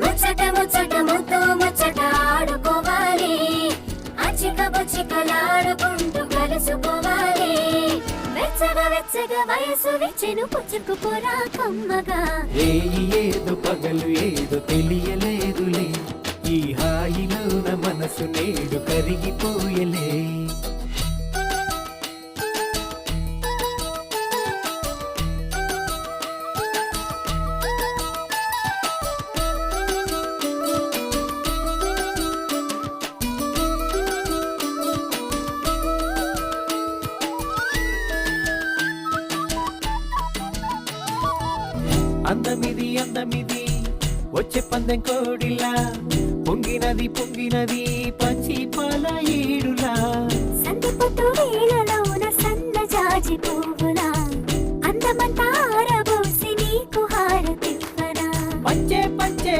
ముచ్చట ముచ్చట ముద్దు ముచ్చట ఆడుకోవాలి, అచిక బుచ్చికలాడుకుంటూ కలుసుకోవాలి. వెచ్చగా వెచ్చగా వయసు విచ్చెను పుచ్చుకుపోరా కమ్మగా. ఏదో పగలు ఏదో తెలియలేదులే, ఈ హాయిలోన మనసు నేడు కరిగిపోయలే. అందమిది అందమిది వచ్చే పందెం కోడిలా, పొంగినది పొంగినది పంచి పాల ఏడులా. సందపొట్టు వేళలోన సన్న జాజి పువ్వులా, అందమంతా